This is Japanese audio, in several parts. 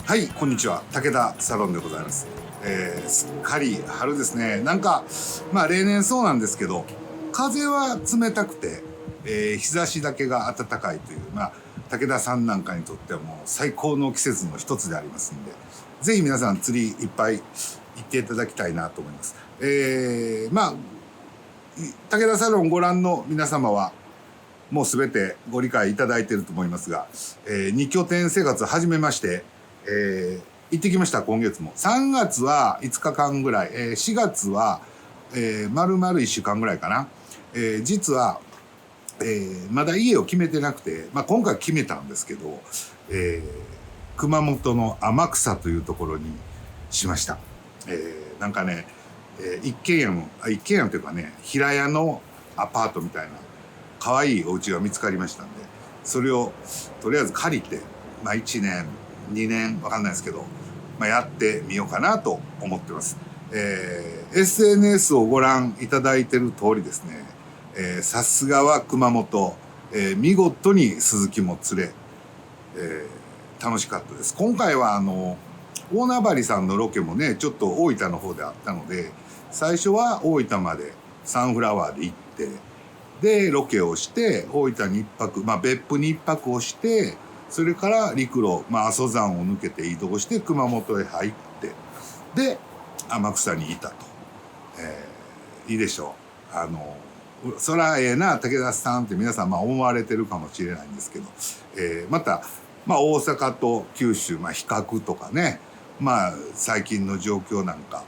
はい、こんにちは。武田サロンでございます。すっかり春ですね。なんか、例年そうなんですけど、風は冷たくて、日差しだけが暖かいという、武田さんなんかにとってはもう最高の季節の一つでありますんで、ぜひ皆さん釣りいっぱい行っていただきたいなと思います。武田サロンご覧の皆様は、もうすべてご理解いただいていると思いますが、2拠点生活始めまして、行ってきました。今月も3月は5日間ぐらい、4月は、丸々1週間ぐらいかな。実は、まだ家を決めてなくて、今回決めたんですけど、熊本の天草というところにしました。なんかね、一軒家というかね、平屋のアパートみたいな可愛いお家が見つかりましたんで、それをとりあえず借りて、1年2年わかんないですけど、やってみようかなと思ってます。SNS をご覧いただいている通りですね、さすがは熊本、見事にスズキも釣れ、楽しかったです。今回は大名張さんのロケもねちょっと大分の方であったので、最初は大分までサンフラワーで行って、でロケをして大分に1泊、別府に1泊をして、それから陸路、阿蘇山を抜けて移動して熊本へ入って、で天草にいたと。いいでしょう。そらええな武田さんって皆さん思われてるかもしれないんですけど、また、大阪と九州、比較とかね、最近の状況なんか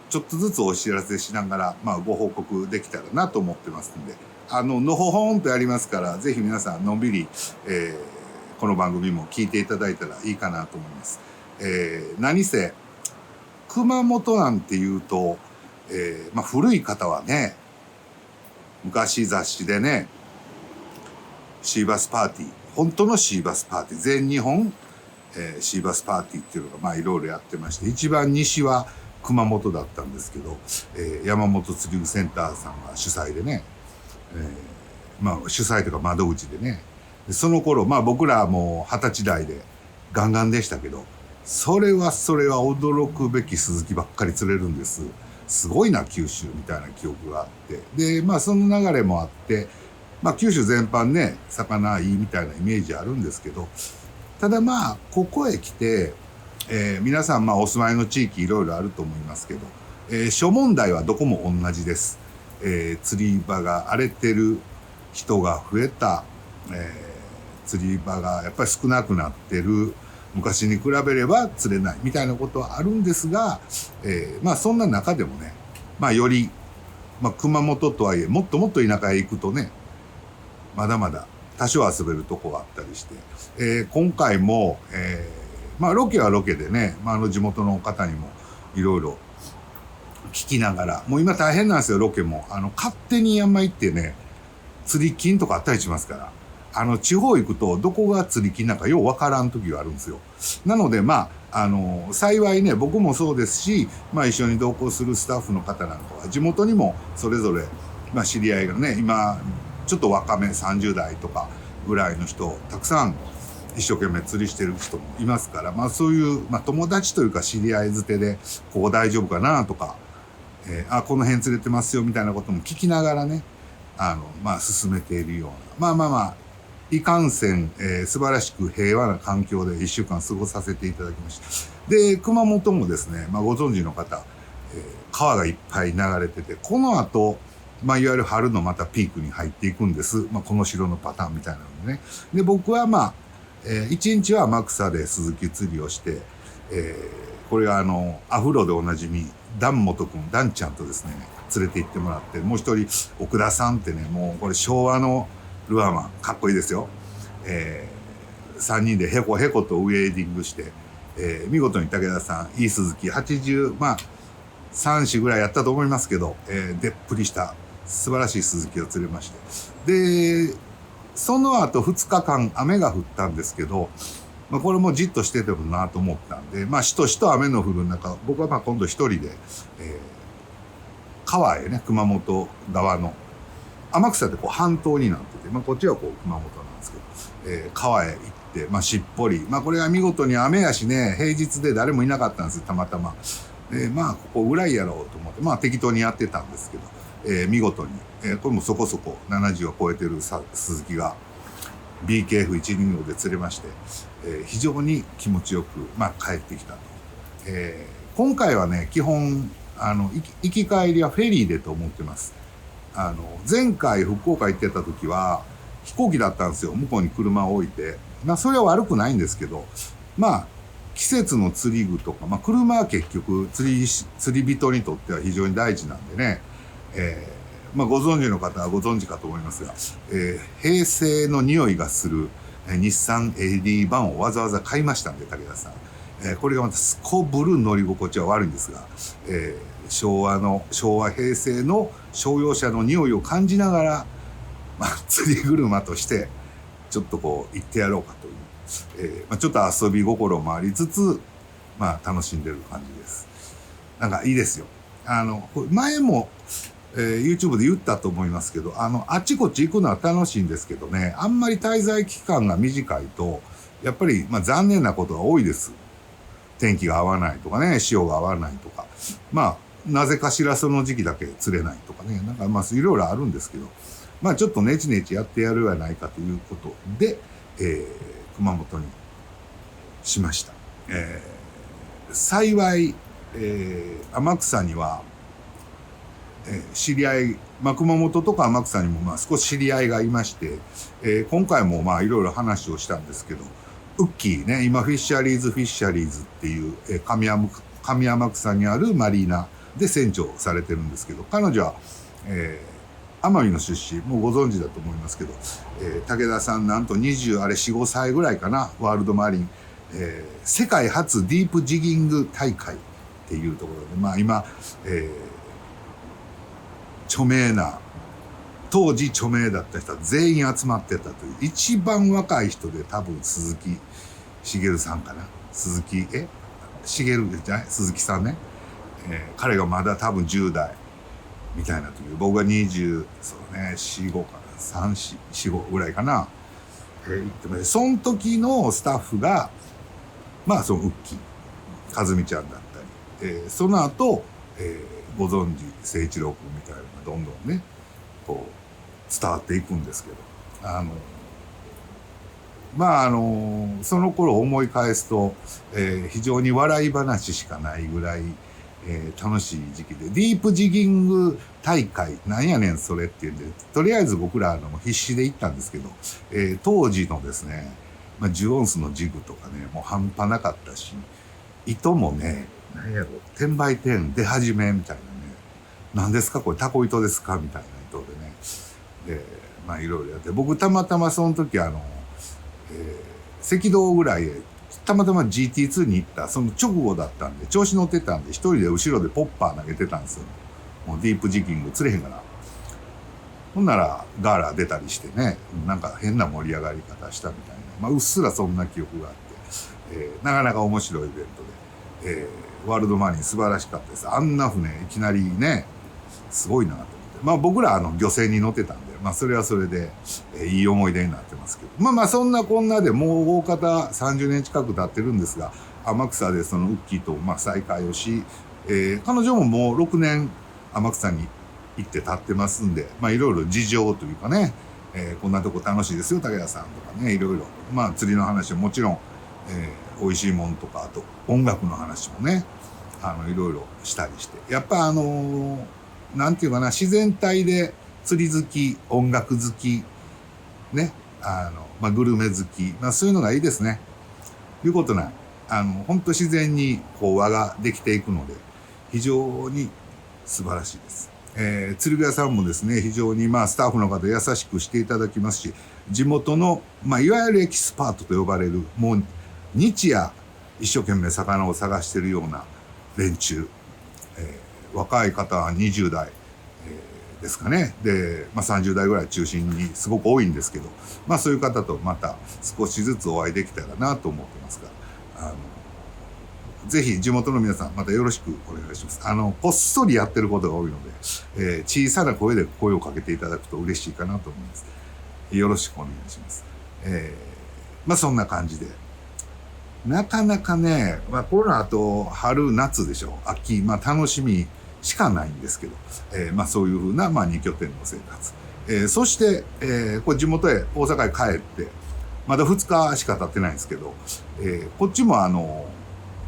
ちょっとずつお知らせしながら、ご報告できたらなと思ってますんで、のほほんとやりますから、ぜひ皆さんのんびり、この番組も聞いていただいたらいいかなと思います。何せ熊本なんていうと、古い方はね、昔雑誌でね、シーバスパーティー、本当のシーバスパーティー、全日本、シーバスパーティーっていうのがいろいろやってまして、一番西は熊本だったんですけど、山本釣り具センターさんが主催でね、主催というか窓口でね、その頃僕らも20歳代でガンガンでしたけど、それは驚くべきスズキばっかり釣れるんです。すごいな九州みたいな記憶があって、でその流れもあって、九州全般ね魚いいみたいなイメージあるんですけど、ただここへ来て、皆さんお住まいの地域いろいろあると思いますけど、諸問題はどこも同じです。釣り場が荒れてる、人が増えた、釣り場がやっぱり少なくなってる、昔に比べれば釣れないみたいなことはあるんですが、そんな中でもね、より、熊本とはいえもっともっと田舎へ行くとね、まだまだ多少遊べるとこがあったりして、今回も、ロケはロケでね、地元の方にもいろいろ聞きながら、もう今大変なんですよ、ロケも。勝手に山行ってね、釣り金とかあったりしますから、地方行くとどこが釣り金なんかようわからん時があるんですよ。なので幸いね、僕もそうですし、一緒に同行するスタッフの方なんかは地元にもそれぞれ、知り合いがね、今ちょっと若め30代とかぐらいの人たくさん一生懸命釣りしてる人もいますから、そういう、友達というか知り合いづてでここ大丈夫かなとか、この辺釣れてますよみたいなことも聞きながらね、進めているようないかんせん、素晴らしく平和な環境で1週間過ごさせていただきました。で熊本もですね、ご存知の方、川がいっぱい流れてて、この後、いわゆる春のまたピークに入っていくんです。この城のパターンみたいなのでね。で僕は1日は天草でスズキ釣りをして、これはアフロでおなじみダンモト君、ダンちゃんとですね連れて行ってもらって、もう一人奥田さんってね、もうこれ昭和のルアーマン、かっこいいですよ。3人でヘコヘコとウェーディングして、見事に武田さんいいスズキ80、3、4ぐらいやったと思いますけど、でっぷりした素晴らしいスズキを釣れまして、でその後2日間雨が降ったんですけど、これもじっとしててもなと思ったんで、しとしと雨の降る中、僕は今度一人で、川へね、熊本側の天草ってこう半島になってて、こっちはこう熊本なんですけど、川へ行って、しっぽり、これは見事に雨やしね、平日で誰もいなかったんですよ、たまたま。ここぐらいやろうと思って、適当にやってたんですけど、見事に、これもそこそこ70を超えてる鈴木が BKF125 で釣れまして、非常に気持ちよく、帰ってきたと。今回はね、基本、行き帰りはフェリーでと思ってます。前回福岡行ってた時は飛行機だったんですよ。向こうに車を置いて。それは悪くないんですけど、季節の釣り具とか、車は結局釣り人にとっては非常に大事なんでね、ご存知の方はご存知かと思いますが、平成の匂いがする日産 AD 版をわざわざ買いましたんで、武田さん。これがまたすこぶる乗り心地は悪いんですが、昭和平成の商用車の匂いを感じながら、釣り車としてちょっとこう行ってやろうかという、ちょっと遊び心もありつつ、楽しんでる感じです。なんかいいですよ。前も、YouTube で言ったと思いますけど、あっちこっち行くのは楽しいんですけどね、あんまり滞在期間が短いとやっぱり残念なことが多いです。天気が合わないとかね、潮が合わないとか、なぜかしらその時期だけ釣れないとかね、いろいろあるんですけど、ちょっとネチネチやってやるやないかということで、熊本にしました。幸い、天草には、知り合い、熊本とか天草にも少し知り合いがいまして、今回もいろいろ話をしたんですけど、ウッキーね、今フィッシャリーズっていう、上天草にあるマリーナで船長されてるんですけど、彼女は、奄美の出身、もうご存知だと思いますけど、武田さんなんと4、5歳ぐらいかな、ワールドマリン、世界初ディープジギング大会っていうところで、今、当時著名だった人は全員集まってたという、一番若い人で多分鈴木茂さんかな。鈴木さんね。彼がまだ多分10代みたいな時、僕が20、4、5かな、3、4、5ぐらいかな。その時のスタッフが、そのウッキー、和美ちゃんだったり、その後、ご存知、誠一郎君みたいなのがどんどんね、こう、伝わっていくんですけど、その頃思い返すと、非常に笑い話しかないぐらい、楽しい時期で、ディープジギング大会、なんやねんそれっていうんで、とりあえず僕ら必死で行ったんですけど、当時のですね、10オンスのジグとかね、もう半端なかったし、糸もね、なんやろ、転売店出始めみたいなね、何ですかこれタコ糸ですかみたいな糸でね、いろいろやって、僕たまたまその時赤道ぐらいへたまたま GT2 に行ったその直後だったんで、調子乗ってたんで一人で後ろでポッパー投げてたんですよ。もうディープジギング釣れへんから。ほんならガーラ出たりしてね、なんか変な盛り上がり方したみたいな、うっすらそんな記憶があって、なかなか面白いイベントで、ワールドマリン素晴らしかったです。あんな船いきなりね、すごいなと思って。僕ら漁船に乗ってたんで、それはそれで、いい思い出になってますけど。そんなこんなでもう大方30年近く経ってるんですが、天草でそのウッキーと再会をし、彼女ももう6年天草に行って経ってますんで、いろいろ事情というかね、こんなとこ楽しいですよ、武田さんとかね、いろいろ。釣りの話はもちろん、美味しいもんとか、あと音楽の話もね、いろいろしたりして。やっぱなんていうかな、自然体で釣り好き、音楽好き、ね、グルメ好き、そういうのがいいですね。いうことない。本当自然に輪ができていくので、非常に素晴らしいです。釣り具屋さんもですね、非常にスタッフの方優しくしていただきますし、地元の、いわゆるエキスパートと呼ばれる、もう日夜一生懸命魚を探しているような連中、若い方は20代、ですかね。で、30代ぐらい中心にすごく多いんですけど、そういう方とまた少しずつお会いできたらなと思ってますが、ぜひ地元の皆さん、またよろしくお願いします。こっそりやってることが多いので、小さな声で声をかけていただくと嬉しいかなと思います。よろしくお願いします。そんな感じで。なかなかね、コロナと春、夏でしょ。秋、楽しみしかないんですけど、そういうふうな、2拠点の生活。そして、これ地元へ、大阪へ帰って、まだ2日しか経ってないんですけど、こっちも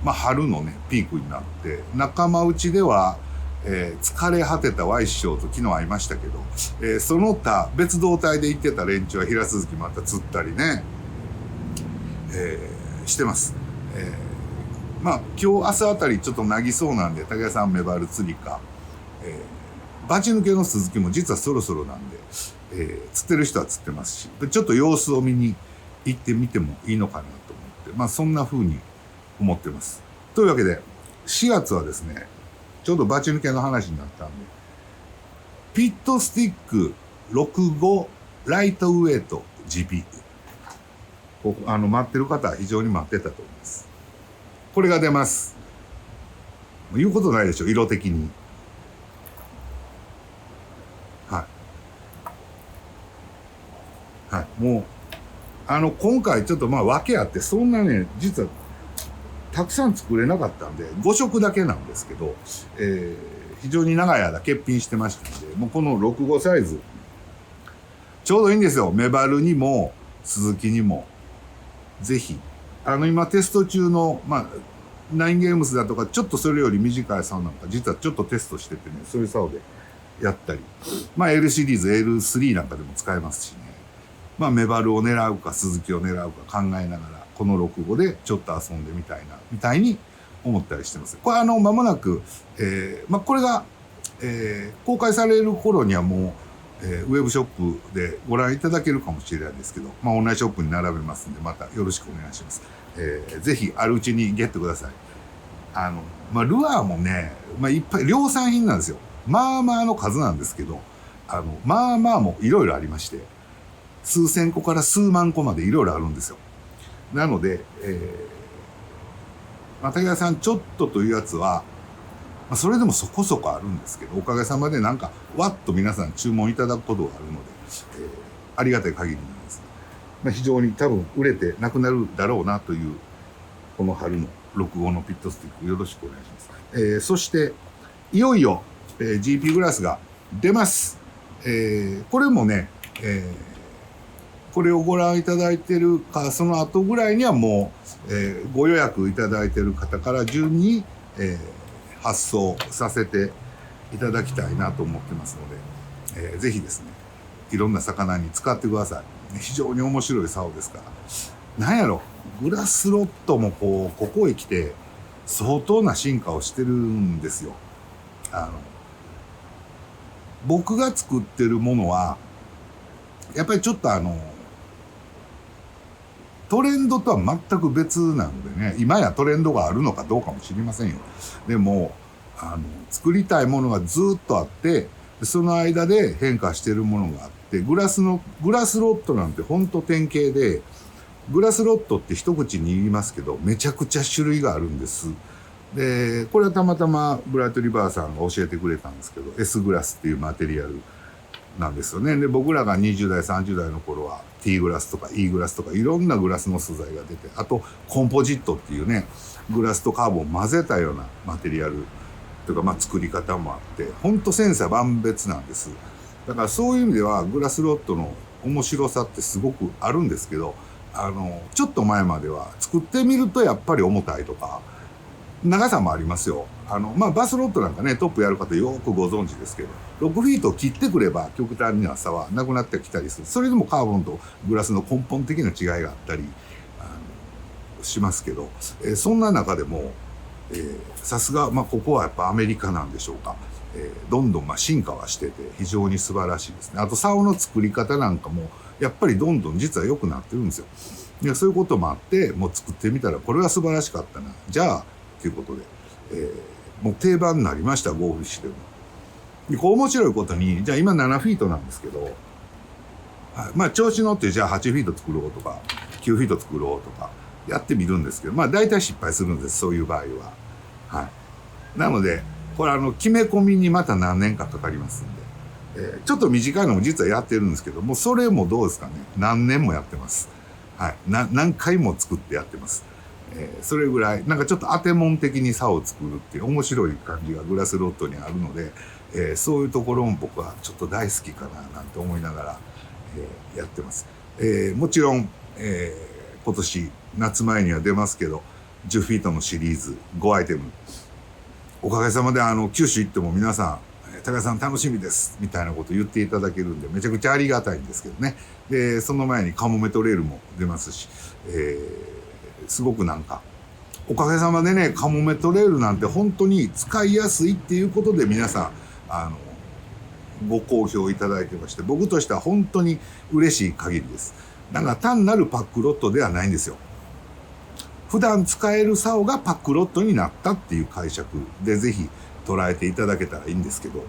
春のね、ピークになって、仲間内では、疲れ果てた Y 師匠と昨日会いましたけど、その他別動隊で行ってた連中は平鈴木また釣ったりね、してます。今日明日あたりちょっとなぎそうなんで、竹谷さんメバル釣りか、バチ抜けの鈴木も実はそろそろなんで、釣ってる人は釣ってますし、ちょっと様子を見に行ってみてもいいのかなと思って、そんな風に思ってます。というわけで、4月はですね、ちょうどバチ抜けの話になったんで、ピットスティック65ライトウェイト GP。待ってる方は非常に待ってたと思います。これが出ます。言うことないでしょ、色的に。はい。はい。もう、今回ちょっと訳あって、そんなね、実は、たくさん作れなかったんで、5色だけなんですけど、非常に長い間欠品してましたので、もうこの65サイズ、ちょうどいいんですよ。メバルにも、鈴木にも。ぜひ。今テスト中の、ナインゲームスだとか、ちょっとそれより短い竿なんか、実はちょっとテストしててね、そういう竿でやったり。L シリーズ、L3 なんかでも使えますしね。メバルを狙うか、鈴木を狙うか考えながら、この65でちょっと遊んでみたいな、みたいに思ったりしてます。これ間もなく、これが、公開される頃にはもう、ウェブショップでご覧いただけるかもしれないですけど、オンラインショップに並べますんで、またよろしくお願いします。ぜひあるうちにゲットください。ルアーもね、いっぱい量産品なんですよ。の数なんですけど、もいろいろありまして、数千個から数万個までいろいろあるんですよ。なので、竹谷さんちょっとというやつは、それでもそこそこあるんですけど、おかげさまでわっと皆さん注文いただくことがあるので、ありがたい限りなんです。非常に多分売れてなくなるだろうなという、この春の65のピットスティックよろしくお願いします。そして、いよいよ、GP グラスが出ます。これもね、これをご覧いただいてるか、その後ぐらいにはもう、ご予約いただいてる方から順に、発送させていただきたいなと思ってますので、ぜひですね、いろんな魚に使ってください。非常に面白い竿ですから。なんやろ、グラスロットもここへ来て相当な進化をしてるんですよ。僕が作ってるものは、やっぱりちょっとトレンドとは全く別なのでね、今やトレンドがあるのかどうかも知りませんよ。でも、作りたいものがずっとあって、その間で変化しているものがあって、グラスロットなんてほんと典型で、グラスロットって一口に言いますけど、めちゃくちゃ種類があるんです。で、これはたまたまブライトリバーさんが教えてくれたんですけど、S グラスっていうマテリアルなんですよね。で、僕らが20代、30代の頃は T グラスとか E グラスとかいろんなグラスの素材が出て、あとコンポジットっていうね、グラスとカーボンを混ぜたようなマテリアルというか、作り方もあって、ほんと千差万別なんです。だからそういう意味ではグラスロットの面白さってすごくあるんですけど、ちょっと前までは作ってみるとやっぱり重たいとか、長さもありますよ。バスロットなんかね、トップやる方よくご存知ですけど、6フィートを切ってくれば極端な差はなくなってきたりする。それでもカーボンとグラスの根本的な違いがあったり、しますけど、そんな中でも、さすが、ここはやっぱアメリカなんでしょうか。どんどん進化はしてて非常に素晴らしいですね。あと竿の作り方なんかもやっぱりどんどん実は良くなってるんですよ。いや、そういうこともあって、もう作ってみたらこれは素晴らしかったな。じゃあ、ということで、もう定番になりました、ゴーフィッシュでも。で、こう面白いことに、じゃあ今7フィートなんですけど、調子乗ってじゃあ8フィート作ろうとか、9フィート作ろうとか、やってみるんですけど、まあ大体失敗するんです、そういう場合は。はい。なので、これ決め込みにまた何年かかかりますんで、ちょっと短いのも実はやってるんですけども、それもどうですかね、何年もやってます。はい。何回も作ってやってます。それぐらい、なんかちょっと当てもん的に差を作るっていう面白い感じがグラスロットにあるので、そういうところも僕はちょっと大好きかななんて思いながら、やってます。もちろん、今年夏前には出ますけど、10フィートのシリーズ5アイテム。おかげさまで九州行っても皆さん、高橋さん楽しみですみたいなこと言っていただけるんでめちゃくちゃありがたいんですけどね。で、その前にカモメトレールも出ますし、すごくなんか、おかげさまでね、カモメトレールなんて本当に使いやすいっていうことで皆さん、ご好評いただいてまして、僕としては本当に嬉しい限りです。なんか単なるパックロットではないんですよ。普段使える竿がパックロットになったっていう解釈でぜひ捉えていただけたらいいんですけど、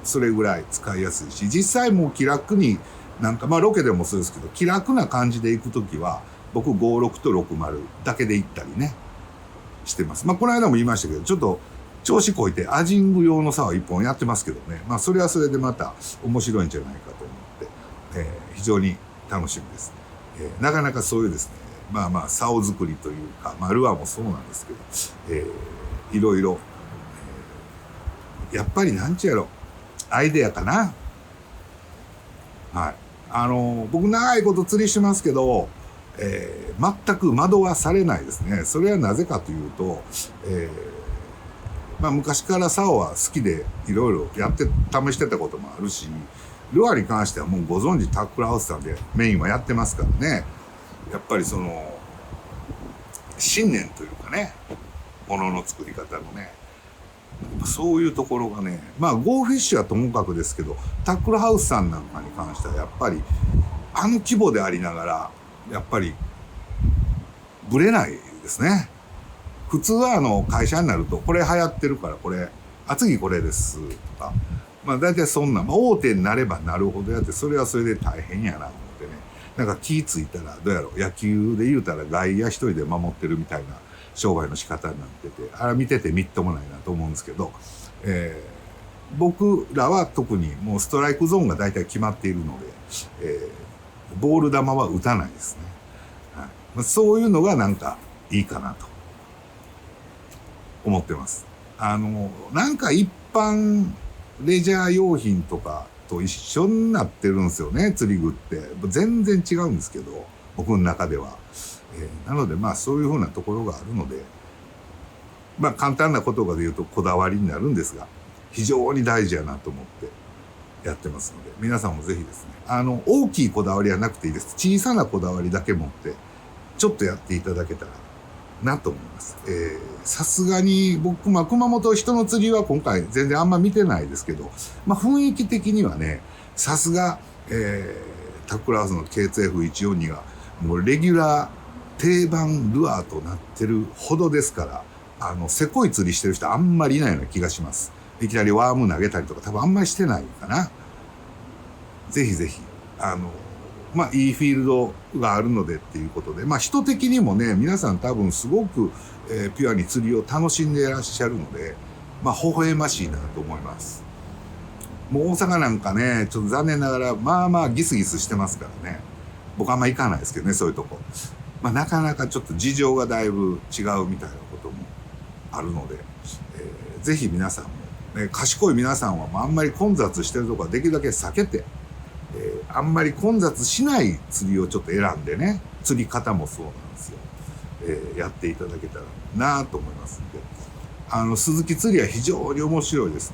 それぐらい使いやすいし、実際もう気楽になんか、まあロケでもそうですけど、気楽な感じで行くときは、僕56と60だけで行ったりね、してます。まあこの間も言いましたけど、ちょっと調子こいてアジング用の竿1本やってますけどね、まあそれはそれでまた面白いんじゃないかと思って、非常に楽しみです。なかなかそういうですね、まあまあ竿作りというか、まあルアーもそうなんですけど、いろいろ、やっぱりなんちゅうやろ、アイデアかな。はい。僕長いこと釣りしてますけど、全く惑わされないですね。それはなぜかというと、まあ昔から竿は好きでいろいろやって試してたこともあるし、ルアーに関してはもうご存知タックルハウスさんでメインはやってますからね。やっぱりその信念というかね、ものの作り方のね、そういうところがね、まあゴーフィッシュはともかくですけど、タックルハウスさんなんかに関してはやっぱり規模でありながらやっぱりブレないですね。普通は会社になるとこれ流行ってるからこれ次これですとか、まあ大体そんな、まあ、大手になればなるほどやって、それはそれで大変やなと思ってね、なんか気ぃついたらどうやろう、野球で言うたら外野一人で守ってるみたいな商売の仕方になってて、あれ見ててみっともないなと思うんですけど、僕らは特にもうストライクゾーンが大体決まっているので、ボール球は打たないですね。はい、まあ、そういうのがなんかいいかなと思ってます。なんか一般レジャー用品とかと一緒になってるんですよね、釣り具って。全然違うんですけど、僕の中では。なのでまあそういうふうなところがあるので、まあ簡単な言葉で言うとこだわりになるんですが、非常に大事やなと思ってやってますので、皆さんもぜひですね、大きいこだわりはなくていいです。小さなこだわりだけ持って、ちょっとやっていただけたらなと思います。さすがに僕、まあ熊本人の釣りは今回全然あんま見てないですけど、まあ雰囲気的にはね、さすが、タックルハウスの KTF142 がもうレギュラー定番ルアーとなってるほどですから、せこい釣りしてる人あんまりいないような気がします。いきなりワーム投げたりとか多分あんまりしてないかな。ぜひぜひ、まあ、いいフィールドがあるのでっていうことで、まあ、人的にもね、皆さん多分すごく、ピュアに釣りを楽しんでいらっしゃるので、まあ、微笑ましいなと思います。もう大阪なんかね、ちょっと残念ながら、まあまあギスギスしてますからね。僕あんま行かないですけどね、そういうとこ。まあ、なかなかちょっと事情がだいぶ違うみたいなこともあるので、ぜひ皆さんも、ね、賢い皆さんはあんまり混雑してるとこはできるだけ避けて、あんまり混雑しない釣りをちょっと選んでね、釣り方もそうなんですよ。やっていただけたらなと思いますんで、鈴木釣りは非常に面白いです。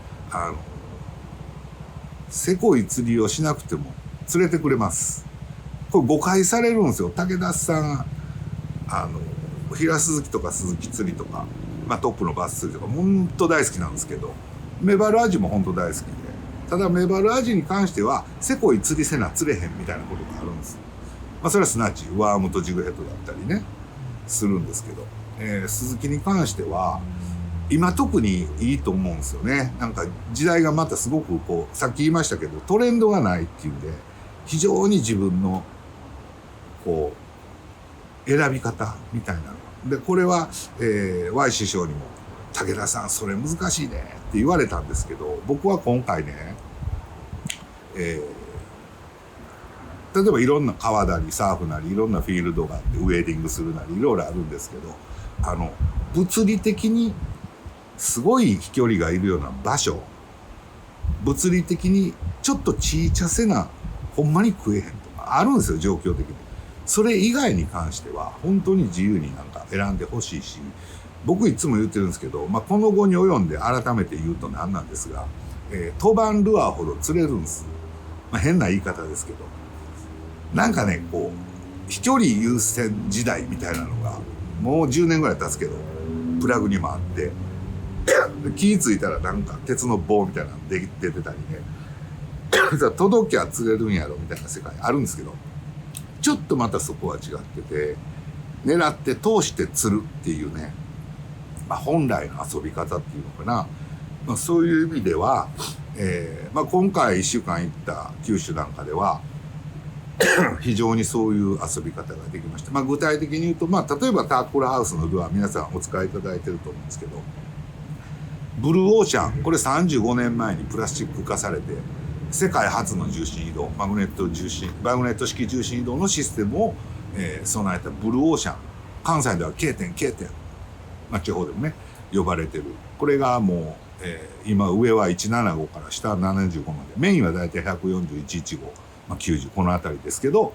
せこい釣りをしなくても釣れてくれます。これ誤解されるんですよ。武田さん、平鈴木とか鈴木釣りとか、まあトップのバス釣りとか、本当大好きなんですけど、メバルアジも本当大好きで、ただメバルアジに関しては、せこい釣りせな釣れへんみたいなことがあるんです。まあそれはすなわちワームとジグヘッドだったりね、するんですけど、鈴木に関しては、今特にいいと思うんですよね。なんか時代がまたすごくこう、さっき言いましたけど、トレンドがないっていうんで、非常に自分の、こ選び方みたいなので、これは、Y 師匠にも武田さんそれ難しいねって言われたんですけど、僕は今回ね、例えばいろんな川なりサーフなりいろんなフィールドがあってウェーディングするなりいろいろあるんですけど、物理的にすごい飛距離がいるような場所、物理的にちょっと小させなほんまに食えへんとかあるんですよ、状況的に。それ以外に関しては本当に自由になんか選んでほしいし、僕いつも言ってるんですけど、この後に及んで改めて言うと何なんですが、当番ルアーほど釣れるんです。変な言い方ですけど、なんかね、こう飛距離優先時代みたいなのがもう10年ぐらい経つけどプラグにもあって、気ぃ付いたらなんか鉄の棒みたいなの出てたりね届きゃ釣れるんやろみたいな世界あるんですけど、ちょっとまたそこは違ってて、狙って通して釣るっていうね、本来の遊び方っていうのかな、そういう意味では、今回1週間行った九州なんかでは非常にそういう遊び方ができました。具体的に言うと、例えばターコルハウスのルアー皆さんお使いいただいてると思うんですけど、ブルーオーシャン、これ35年前にプラスチック化されて世界初の重心移動、マグネット式重心移動のシステムを、備えたブルーオーシャン、関西では K 点、地方でもね呼ばれてる。これがもう、今上は175から下は75まで、メインはだいたい14115、90この辺りですけど、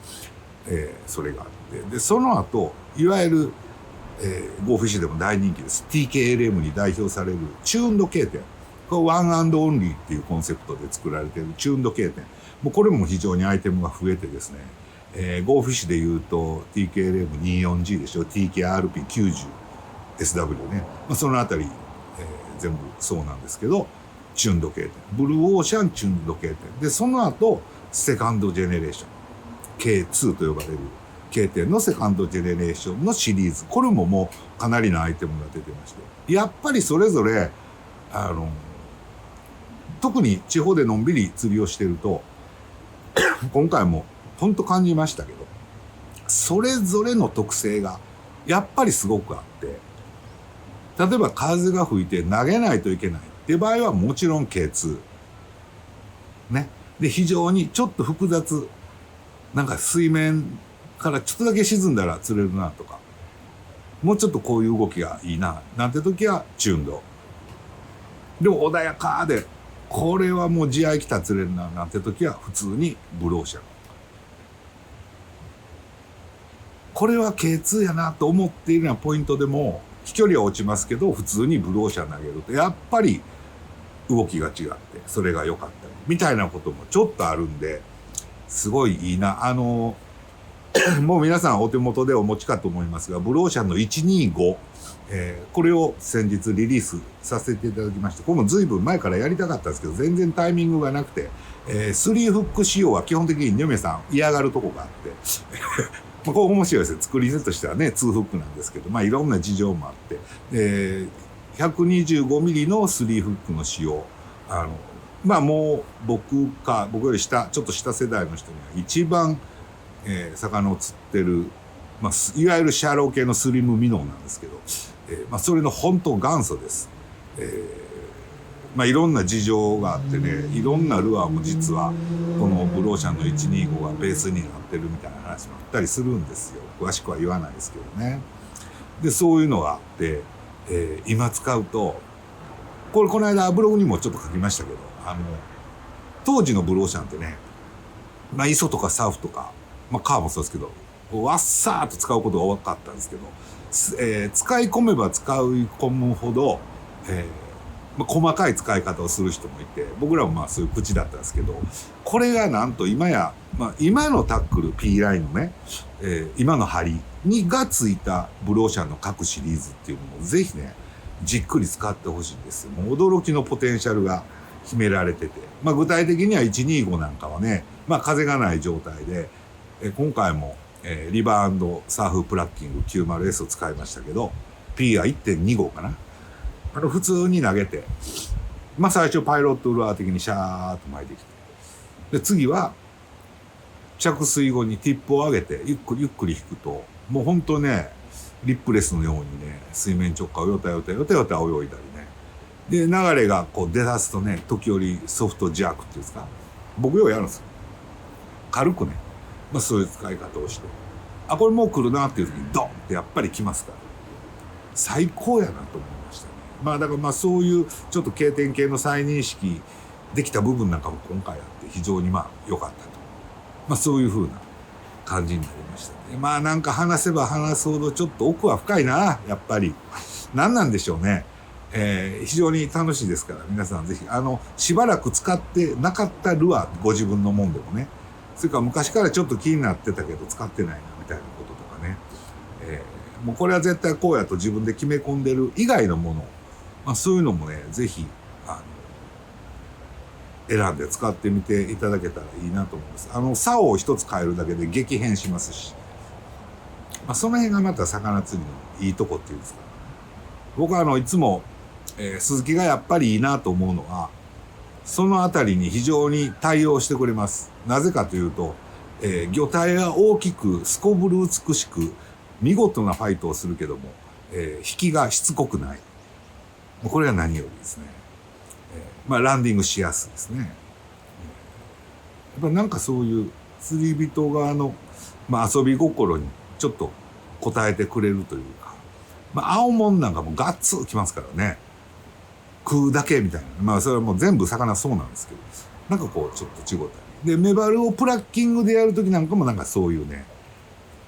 それがあって、でその後いわゆる、ゴーフィッシュでも大人気です TKLM に代表されるチューンド K 点、これワンアンドオンリーっていうコンセプトで作られているチューンド K 点、もうこれも非常にアイテムが増えてですね、ゴーフィッシュでいうと TKLM24G でしょ、 TKRP90SW ね、そのあたり、全部そうなんですけど、チューンド K 点、ブルーオーシャンチューンド K 点で、その後セカンドジェネレーション K2 と呼ばれる K 点のセカンドジェネレーションのシリーズ、これももうかなりのアイテムが出てまして、やっぱりそれぞれ特に地方でのんびり釣りをしてると今回も本当感じましたけど、それぞれの特性がやっぱりすごくあって、例えば風が吹いて投げないといけないって場合はもちろん K2 ね、で非常にちょっと複雑、なんか水面からちょっとだけ沈んだら釣れるなとか、もうちょっとこういう動きがいいななんて時はチューンドでも穏やかで、これはもう地合いきた釣れるななんて時は普通にブルーオーシャン、これは K2 やなと思っているようなポイントでも飛距離は落ちますけど普通にブルーオーシャン投げるとやっぱり動きが違ってそれが良かったりみたいなこともちょっとあるんで、すごいいいな。もう皆さんお手元でお持ちかと思いますが、ブルーオーシャンの125、これを先日リリースさせていただきまして、これも随分前からやりたかったんですけど全然タイミングがなくて、3フック仕様は基本的にニョメさん嫌がるとこがあってこれ面白いですね。作り手としてはね2フックなんですけど、いろんな事情もあって、125ミリの3フックの仕様、もう僕より下ちょっと下世代の人には一番、魚を釣ってる、いわゆるシャロー系のスリムミノーなんですけど、それの本当元祖です。いろんな事情があってね、いろんなルアーも実はこのブルーオーシャンの125がベースになってるみたいな話もあったりするんですよ。詳しくは言わないですけどね。でそういうのがあって、今使うとこの間ブログにもちょっと書きましたけど、当時のブルーオーシャンってね、磯とかサーフとか、川もそうですけどわっさーっと使うことが多かったんですけど、使い込めば使い込むほど、細かい使い方をする人もいて、僕らもそういう口だったんですけど、これがなんと今や、今のタックル P ラインのね、今の針にがついたブルーオーシャンの各シリーズっていうのもぜひねじっくり使ってほしいんですよ。もう驚きのポテンシャルが秘められてて、具体的には125なんかはね、風がない状態で、今回も、リバー&サーフプラッキング 90S を使いましたけど、 P が 1.25 かな、普通に投げて、最初パイロットルアー的にシャーッと巻いてきて、で次は着水後にティップを上げてゆっくり引くともうほんとねリップレスのようにね水面直下をよたよたよたよた泳いだりねで流れがこう出だすとね時折ソフトジャークっていうんですか僕ようやるんですよ軽くね、そういう使い方をしてこれもう来るなっていう時にドンってやっぱり来ますから最高やなと思いましたね。だからそういうちょっと経典系の再認識できた部分なんかも今回あって非常に良かったと、そういう風な感じになりましたね。なんか話せば話すほどちょっと奥は深いなやっぱり何なんでしょうね。非常に楽しいですから皆さんぜひしばらく使ってなかったルアーご自分のもんでもねそれから昔からちょっと気になってたけど使ってないなみたいなこととかね、もうこれは絶対こうやと自分で決め込んでる以外のもの、そういうのもねぜひ選んで使ってみていただけたらいいなと思います。竿を一つ変えるだけで激変しますし、その辺がまた魚釣りのいいとこっていうんですか。僕はいつも、鈴木がやっぱりいいなと思うのはそのあたりに非常に対応してくれます。なぜかというと、魚体が大きくすこぶる美しく見事なファイトをするけども、引きがしつこくない。これは何よりですね。ランディングしやすいですね。やっぱなんかそういう釣り人側の、遊び心にちょっと応えてくれるというか、青もんなんかもガッツきますからね。食うだけみたいな。それはもう全部魚そうなんですけど、なんかこうちょっと違ったり。で、メバルをプラッキングでやるときなんかもなんかそういうね、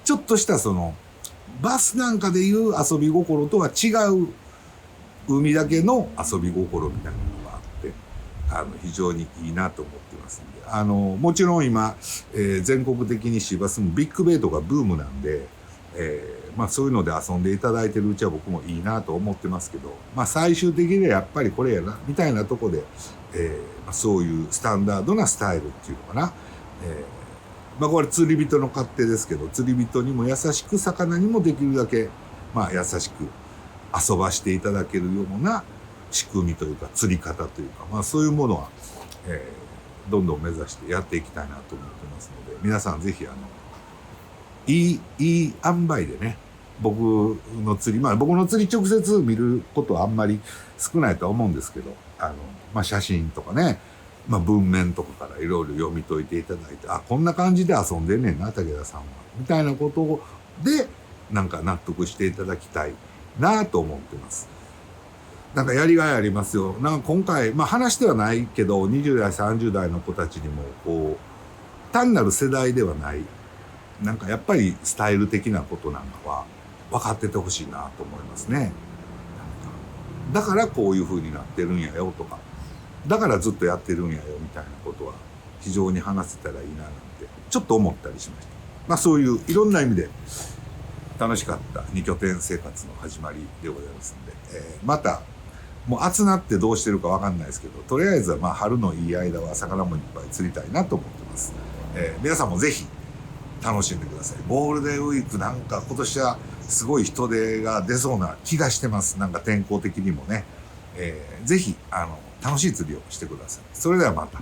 ちょっとしたバスなんかでいう遊び心とは違う海だけの遊び心みたいなのがあって、非常にいいなと思ってますんで、もちろん今、全国的にシーバスもビッグベイトがブームなんで、そういうので遊んでいただいてるうちは僕もいいなと思ってますけど、最終的にはやっぱりこれやな、みたいなとこで、そういうスタンダードなスタイルっていうのかな。これ釣り人の勝手ですけど、釣り人にも優しく、魚にもできるだけ、優しく遊ばしていただけるような仕組みというか、釣り方というか、そういうものは、どんどん目指してやっていきたいなと思ってますので、皆さんぜひいい塩梅でね、僕の釣り、僕の釣り直接見ることはあんまり少ないとは思うんですけど、写真とかね、文面とかからいろいろ読み解いていただいて、こんな感じで遊んでんねんな、武田さんは。みたいなことで、なんか納得していただきたいなと思ってます。なんかやりがいありますよ。なんか今回、話ではないけど、20代、30代の子たちにも、単なる世代ではない、なんかやっぱりスタイル的なことなんかは分かっててほしいなと思いますね。だからこういう風になってるんやよとか、だからずっとやってるんやよみたいなことは非常に話せたらいいななんてちょっと思ったりしました。そういういろんな意味で楽しかった2拠点生活の始まりでございますんで、またもう暑なってどうしてるか分かんないですけど、とりあえずは春のいい間は魚もいっぱい釣りたいなと思ってます。皆さんもぜひ楽しんでください。ゴールデンウィークなんか今年はすごい人出が出そうな気がしてます。なんか天候的にもね。ぜひ楽しい釣りをしてください。それではまた。